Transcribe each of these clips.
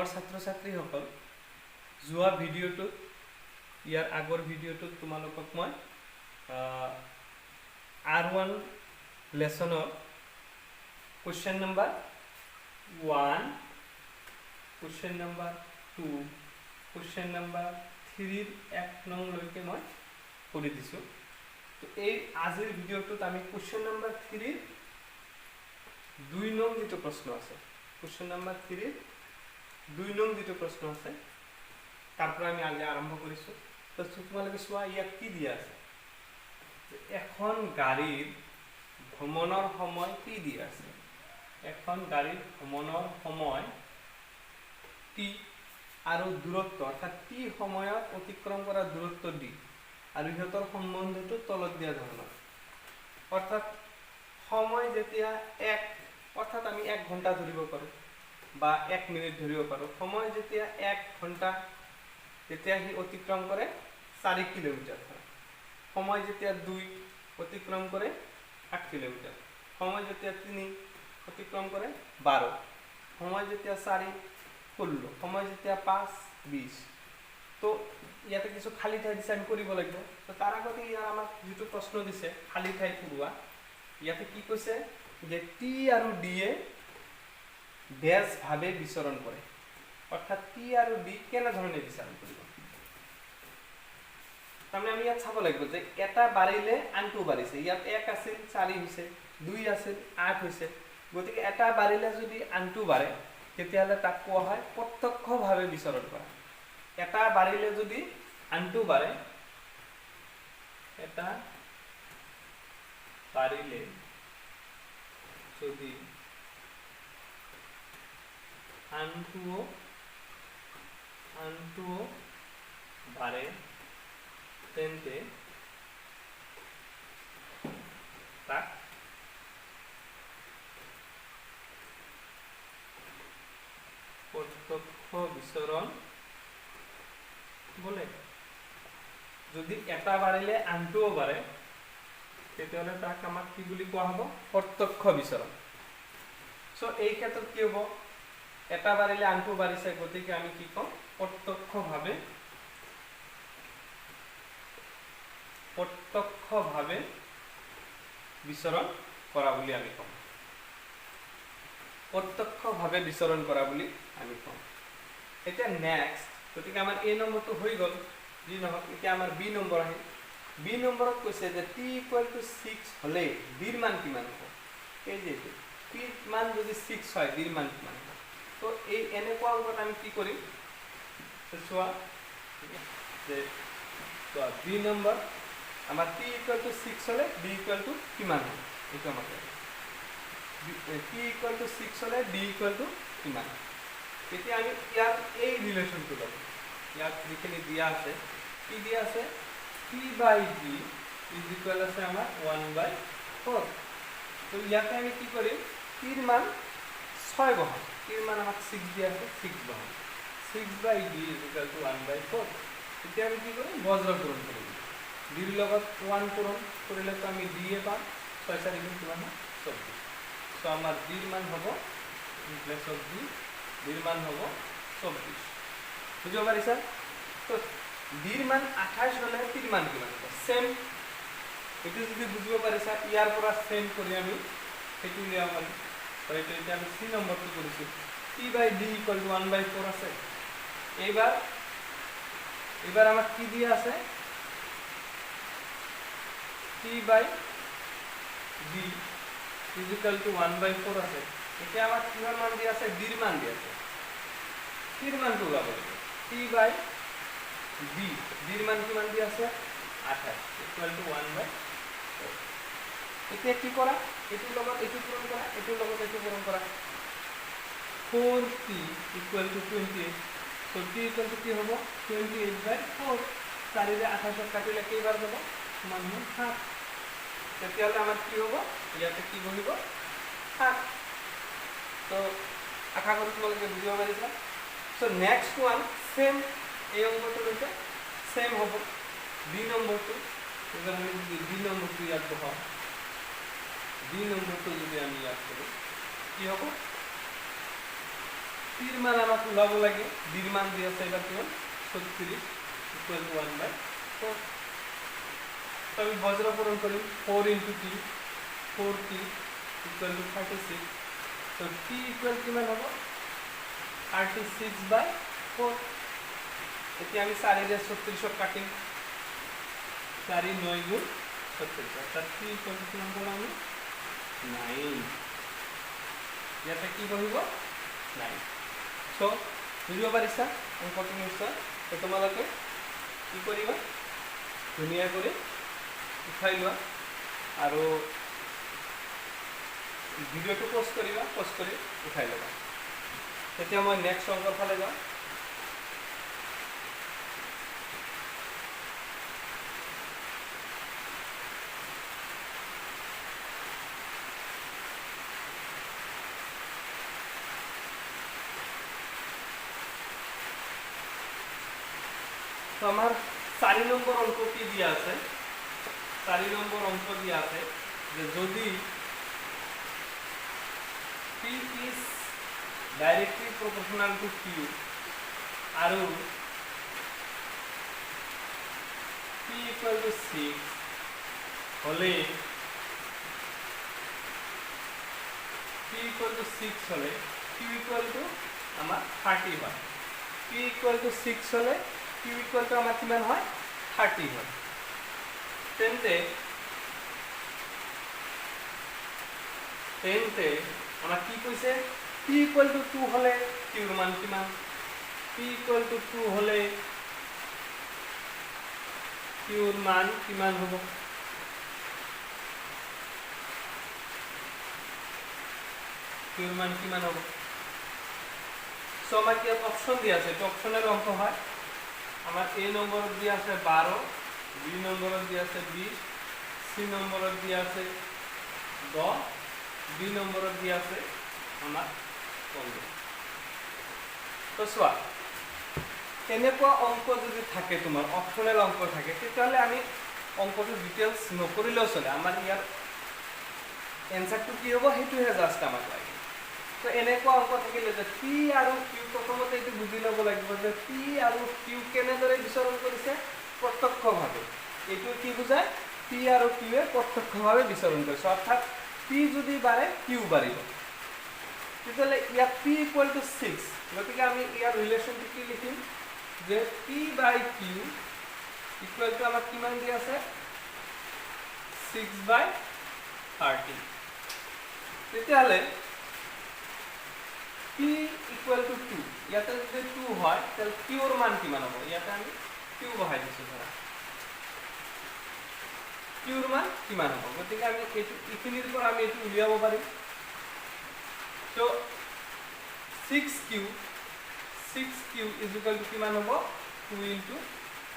মোৰ ছাত্ৰ ছাত্ৰীসকল যোৱা ভিডিঅ'টোত ইয়াৰ আগৰ ভিডিঅ'টোত তোমালোকক মই R1 লেসনৰ question number 1 question number 2 question number 3 এক নং লৈকে মই কৰি দিছো। তো এই আজিৰ ভিডিঅ'টোত আমি কোৱেশ্চন নম্বৰ 3 2 নং যেটো প্ৰশ্ন আছে, কোৱেশ্চন নম্বৰ 3 2 নং যেটো প্ৰশ্ন আছে তাৰ পৰা আমি আজি আৰম্ভ কৰিছো। তো তোমালোকে চোৱা ইয়াত কি দিয়া আছে, এখন গাড়ীৰ ভ্ৰমণৰ সময় কি দিয়া আছে। এখন গাড়ীৰ ভ্ৰমণৰ সময় টি আৰু দূৰত্ব অৰ্থাৎ টি সময়ত অতিক্ৰম কৰা দূৰত্ব ডি আৰু ইহঁতৰ সম্বন্ধটো তলত দিয়া ধৰণৰ। অৰ্থাৎ সময় যেতিয়া 1 অৰ্থাৎ আমি 1 ঘণ্টা ধৰিব পাৰো বা 1 মিনিট ধৰিব পাৰো। সময় যেতিয়া 1 ঘণ্টা তেতিয়া হি অতিক্ৰম কৰে 4 কিলোমিটাৰ। সময় যেতিয়া 2 অতিক্ৰম কৰে 8 কিলোমিটাৰ। সময় যেতিয়া 3 অতিক্ৰম কৰে 12। সময় যেতিয়া 4 16। সময় যেতিয়া 5 20। তো ইয়াতে কিছু খালি ঠাই দিছে আমি কৰিব লাগিব। তো তাৰ আগতে ইয়াৰ আমাক যেটো প্ৰশ্ন দিছে খালি ঠাই পুৰোৱা, ইয়াতে কি কৈছে যে টি আৰু ডি এ ড্যাশ ভাবে বিচৰণ কৰে। অৰ্থাৎ টি আৰু ডি কেনে ধৰণে বিচৰণ কৰিব। তাৰমানে আমি ইয়াত চাব লাগিব যে এটা বাঢ়িলে আনটো বাঢ়িছে। ইয়াত 1 আছিল 4 হৈছে, 2 আছিল 8 হৈছে। গতিকে এটা বাঢ়িলে যদি আনটো বাঢ়ে তেতিয়াহলে তাক কোৱা হয় প্ৰত্যক্ষভাৱে বিচৰণ কৰা। এটা বাঢ়িলে যদি আনটো বাঢ়ে, এটা বাঢ়িলে যদি আনটো বাঢ়ে তেন্তে তাক প্রত্যক্ষ বিচরণ বলে। যদি এটা বাঢ়িলে আনটোও বাঢ়ে তেতিয়াহলে তাক আমাক কি বুলি কোৱা হ'ব, প্ৰত্যক্ষ বিচৰণ। সো এই ক্ষেত্ৰত কি হ'ব, এটা বাঢ়িলে আনটো বাঢ়িছে, গতিকে আমি কি কম, প্ৰত্যক্ষভাৱে বিচৰণ কৰা বুলি আমি কম। প্ৰত্যক্ষভাৱে বিচৰণ কৰা বুলি আমি কম। এতিয়া নেক্সট, গতিকে আমাৰ এ নম্বৰটো হৈ গ'ল। যি নহওক এতিয়া আমাৰ বি নম্বৰ আহিল। বি নম্বৰত কৈছে যে টি ইকুৱেল টু 6 হলে বিৰ মান কিমান হ'ব। এই যে টি মান যদি 6 হয় বিৰ মান কিমান হ'ব। তো এই এনেকুৱা অংকত আমি কি কৰিম চোৱা যে বি নম্বৰ আমাৰ টি ইকুৱেল টু 6 হলে বি ইকুৱেল টু কিমান হ'ব। এইটো আমাক টি ইকুৱেল টু 6 হলে বি ইকুৱেল টু কিমান। এতিয়া আমি ইয়াত এই ৰিলেশ্যনটো ল'ম। ইয়াত যিখিনি দিয়া আছে কি দিয়া আছে, T by D is equal আছে আমাৰ 1/4। তো ইয়াতে আমি কি কৰিম, টিৰ মান 6 বহাম। টিৰ মান আমাক 6 দিয়া আছে, 6 বহাম। 6 বাই ডি ইজ ইকুৱেল টু 1/4। এতিয়া আমি কি কৰিম, বজ্ৰ পূৰণ কৰিম। ডিৰ লগত 1 পূৰণ কৰিলে তো আমি ডি এ পাম। 6 4 কিমান হয় 24। সো আমাৰ ডিৰ মান হ'ব প্লেস অফ ডিৰ মান হ'ব 24। বুঝিব পাৰিছা। তো ডিৰ মান 28 হলে টিৰ মান কিমান হ'ব, সেম। এটো যদি বুঝিব পাৰিছা ইয়াৰ পৰা সেম কৰি আমি সেইটো লিয়া পাম। তো এটা এতিয়া আমি সি নম্বৰটো কৰিছো। T by D equal to 1/4 আছে। এইবাৰ আমাক কি দিয়া আছে, T by D is equal to 1/4 আছে। এতিয়া আমাক কিমান মান দিয়া আছে, ডিৰ মান দিয়া আছে। টিৰ মানটো ওলাব লাগিব। টি বাই ডি ডিৰ মান কিমান দিয়া আছে 28 ইকুৱেল টু 1/4। এতিয়া কি কৰা, এইটোৰ লগত এইটো পূৰণ কৰা, এইটোৰ লগত এইটো পূৰণ কৰা। 4t equal to 28। So t equal to কি হ'ব 28/4। 4 ৰে 28 কাটিলে কেইবাৰ যাব, সমান হ'ব 7। তেতিয়াহ'লে আমাৰ কি হ'ব, ইয়াতে কি বহিব 7। তো আশা কৰো তোমালোকে বুজিব পাৰিছা। সো নেক্সট ওয়ান সেম এই অংকটো লৈছে সেম হ'ব বি নম্বৰটো। এবাৰ আমি যদি বি নম্বৰটো ইয়াত বহাও, বি নম্বৰটো যদি আমি ইয়াত কৰো কি হ'ব, পিৰ মান আমাক ওলাব লাগে ডিৰ মান দি আছে এটা কিমান 36 ইকুয়াল টু 1/4 তো আমি বজ্রকরণ করি 4 * t 4t ইকুয়াল টু 36 তো t ইকুয়াল কিমান হ'ব 36/4 এতিয়া আমি 4 ৰে 36 কাটিম 4 * 9 * 36 অর্থাৎ t ইকুয়াল টু কিমান পাম আমি 9 ইয়াতে কি বহিব 9 সো বুঝিব পাৰিছা অংকটো নিশ্চয় তো তোমালোকে কি কৰিবা ধুনীয়া কৰি উঠাই লোৱা আৰু ভিডিওটো পোস্ট কৰিবা পোস্ট কৰি উঠাই ল'বা এতিয়া মই নেক্সট অংকৰ ফালে যাওঁ তো আমার 4 নম্বর অঙ্ক কি দিয়া আছে 4 নম্বর অঙ্ক দিয়া আছে যে যদি P is directly proportional to Q are P equal to 6 হলে P equal to 6 হলে Q equal to আমার 30 হয় P equal to 6 হলে Q equal to আমার কিমান হয় 30 হয় তেন্তে আমরা কি কইছে P equal to 2 হলে Q এর মান কিমান P equal to 2 হলে Q এর মান কিমান হবে Q এর মান কিমান হবে সো আমার কি অপশন দিয়া আছে তো অপশনের অঙ্ক হয় আমার A নম্বর দিয়া আছে 12 B নম্বর দিয়া আছে 20 C নম্বর দিয়া আছে 10 D নম্বর দিয়া আছে আমার 15 তো সোয়া এনেকুৱা অঙ্ক যদি থাকে তোমাৰ অপশনাল অঙ্ক থাকে তাহলে আমি অঙ্কটো ডিটেইলস নকৰিলেও চলে আমাৰ ইয়াৰ এনসাৰটো কি হ'ব হেতুহে জাস্ট আমাক লাগে তো এনেকুৱা অঙ্ক থাকিলে যে P আৰু Q প্ৰথমতে এইটো বুজি ল'ব লাগিব যে P আৰু Q কেনেদৰে বিচৰণ কৰিছে প্ৰত্যক্ষভাৱে এইটো কি বুজায় P আৰু Q এ প্ৰত্যক্ষভাৱে বিচৰণ কৰিছে অৰ্থাৎ P যদি বাঢ়ে Q বাঢ়িব তেতিয়াহ'লে ইয়াত P equal to 6 গতিকে আমি ইয়াৰ ৰিলেশনটো কি লিখিম যে P by Q equal to আমাক কিমান দি আছে 6/30 তেতিয়াহ'লে P equal to 2 ইয়াতে যদি 2 হয় তাহলে Q এর মান কিমান হ'ব ইয়াতে আমি Q বহাই দিছো ধৰা Q এৰ মান কিমান হ'ব গতিকে আমি এইটো ইখিনিৰ পৰা আমি এইটো উলিয়াব পাৰিম তো 6Q is equal to কিমান হ'ব 2 into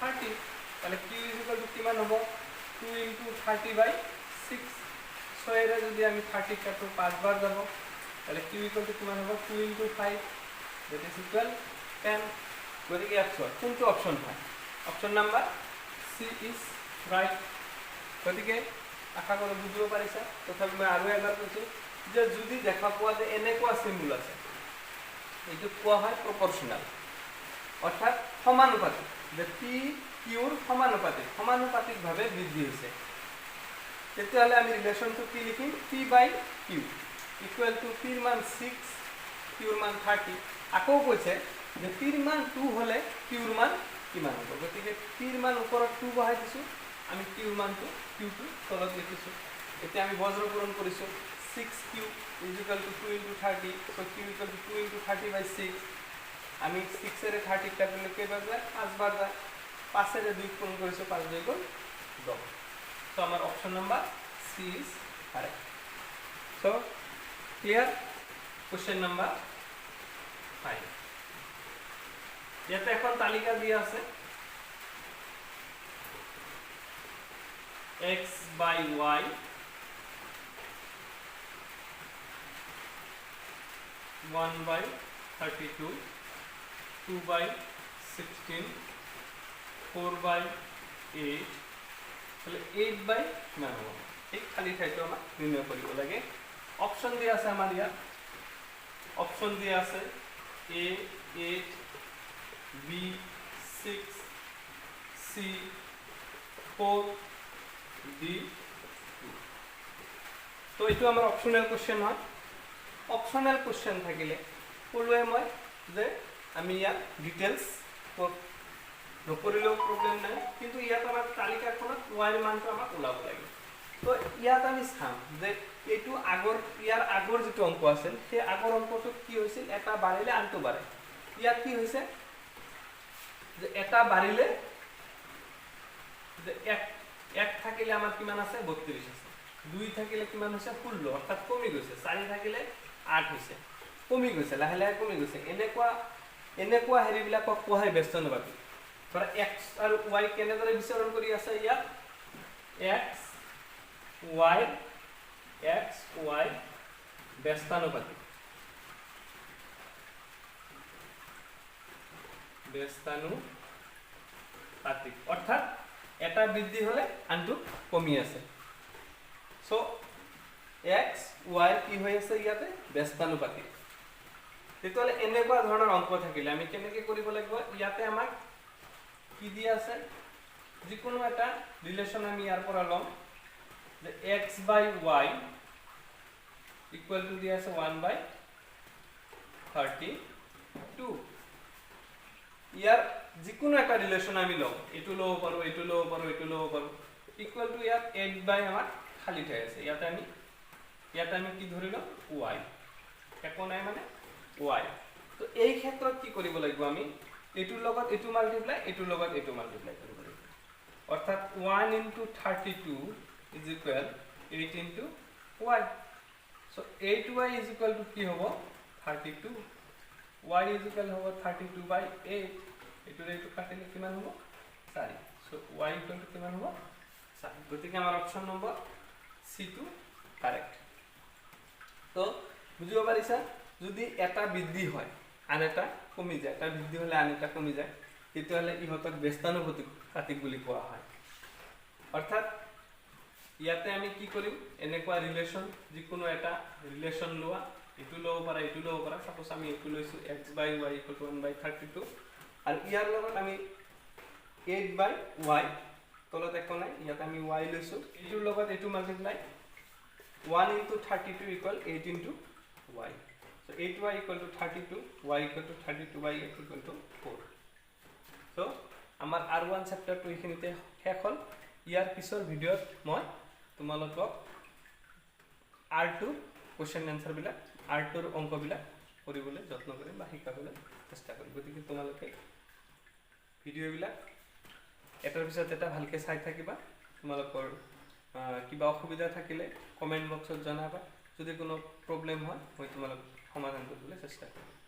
30 তাহলে Q is equal to কিমান হ'ব 2 into 30/6 সো এরা যদি আমি 30 কাটো 5 বার যাব তাহলে Q equal to কিমান হ'ব 2 into 5 that is equal 10 গতিকে অপশন কোনটো অপশন হয় option number C is right গতিকে আশা কৰো বুজিব পাৰিছা তথাপি মই আৰু এবাৰ কৈছো যে যদি দেখা পোৱা যে এনেকুৱা সিম্বল আছে এইটো কোৱা হয় প্ৰপৰশনাল অৰ্থাৎ সমানুপাতিক যে P Q ৰ সমানুপাতিকভাৱে বৃদ্ধি হৈছে তেতিয়াহ'লে আমি ৰিলেশনটো কি লিখিম P by Q equal to P ৰ মান 6 Q ৰ মান 30 আকৌ কৈছে যে P ৰ মান 2 হলে Q ৰ মান কিমান হ'ব গতিকে P ৰ মান ওপৰত 2 বহাই দিছো আমি Q ৰ মানটো Q2 তলত লিখিছো এতিয়া আমি বজ্ৰকৰণ কৰিছো 6Q is equal to 2 into 30 so Q equal to 2 into 30/6 আমি 6 এর 30 কাটলে কেইবার যায় 5 বার যায় 5 এর 2 পূরণ করেছো 5 2 গুণ 10 so আমার option number C is correct so clear question number 5 ইয়াতে এখন তালিকা দিয়া আছে x by y 1/32 2/16 4/8 তাহলে 8/9 হ'ব এই খালি ঠাইটো আমাক নিৰ্ণয় কৰিব লাগে অপচন দিয়া আছে আমাৰ ইয়াত অপচন দিয়া আছে A 8 B 6 C 4 D 2 তো এইটো আমাৰ অপচনেল কোশ্চেন হয় অপচনেল কোশ্চেন থাকিলে কলোৱে মই যে আমি ইয়াত ডিটেইলছ নকৰিলেও প্ৰব্লেম নাই কিন্তু ইয়াত আমাৰ তালিকাখনত y ৰ মানটো আমাক ওলাব লাগিব তো ইয়াত আমি চাম যে এইটো ইয়াৰ আগৰ যিটো অংক আছিল সেই আগৰ অংকটো কি হৈছিল এটা বাঢ়িলে আনটো বাঢ়ে ইয়াত কি হৈছে যে এটা বাঢ়িলে যে এক থাকিলে আমাৰ কিমান আছে 32 আছে 2 থাকিলে কিমান হৈছে 16 অৰ্থাৎ কমি গৈছে 4 থাকিলে 8 হৈছে কমি গৈছে লাহে লাহে কমি গৈছে এনেকুৱা হেৰিবিলাকক কোৱা হয় ব্যস্ত অনুপাতি ধৰা x আৰু y কেনেদৰে বিচৰণ কৰি আছে ইয়াত x y ব্যস্তানুপাতিক অৰ্থাৎ এটা বৃদ্ধি হলে আনটো কমি আছে সো x y কি হৈ আছে ইয়াতে ব্যস্তানুপাতিক তেতিয়ালে এনেকুৱা ধৰণৰ অংক থাকিলে আমি কেনেকৈ কৰিব লাগিব ইয়াতে আমাক কি দিয়া আছে যিকোনো এটা ৰিলেচন আমি ইয়াৰ পৰা লম যে x by y equal to দিয়া আছে 1 by 32 ইয়াৰ যিকোনো এটা ৰিলেচন আমি লম এটো লব পাৰো ইকুৱেল টু ইয়াত 8 by আমাৰ খালি ঠাই আছে ইয়াতে আমি কি ধৰিলো y একো নাই মানে y তো এই ক্ষেত্ৰত কি কৰিব লাগিব আমি এটোৰ লগত এটো মাল্টিপ্লাই এটোৰ লগত এটো মাল্টিপ্লাই কৰিব লাগিব অৰ্থাৎ 1 into 32 is equal 8 into y so 8y is equal to কি হ'ব 32 y is equal হ'ব 32 by 8 এটোৰ এটো কাটিলে কিমান হ'ব 4 so y equal to কিমান হ'ব 4 গতিকে আমাৰ অপচন নম্বৰ C2 কাৰেক্ট তো বুজিব পাৰিছা যদি এটা বৃদ্ধি হয় আন এটা কমি যায় এটা বৃদ্ধি হলে আন এটা কমি যায় তেতিয়াহলে ইহতক ব্যস্তানুপাতিক বুলি কোৱা হয় অৰ্থাৎ ইয়াতে আমি কি কৰিম এনেকুৱা ৰিলেচন যিকোনো এটা ৰিলেচন লোৱা এটো লব পাৰা সাপোজ আমি এটো লৈছো x by y equal to 1 by 32 আৰু ইয়াৰ লগত আমি 8 by y তলত একো নাই ইয়াত আমি y লৈছো এটোৰ লগত এটো multiply 1 into 32 equal 8 into y so 8y equal to 32 y equal to 32 y equal to 4 so আমাৰ R1 chapter টো এখিনিতে শেষ হ'ল ইয়াৰ পিছৰ ভিডিঅ'ত মই তোমালোকক R2 কোশ্চেন আনসাৰ বিলাক R2 ৰ অংক বিলাক কৰিবলৈ যত্ন কৰিম বা শিকাবলৈ চেষ্টা কৰিম গতিকে তোমালোকে ভিডিঅ' বিলাক এটাৰ পিছত এটা ভালকে চাই থাকিবা তোমালোকৰ কিবা অসুবিধা থাকিলে কমেন্ট বক্সত জনাবা যদি কোনো প্ৰবলেম হয় মই তোমালোক সমাধান কৰিবলৈ চেষ্টা কৰিম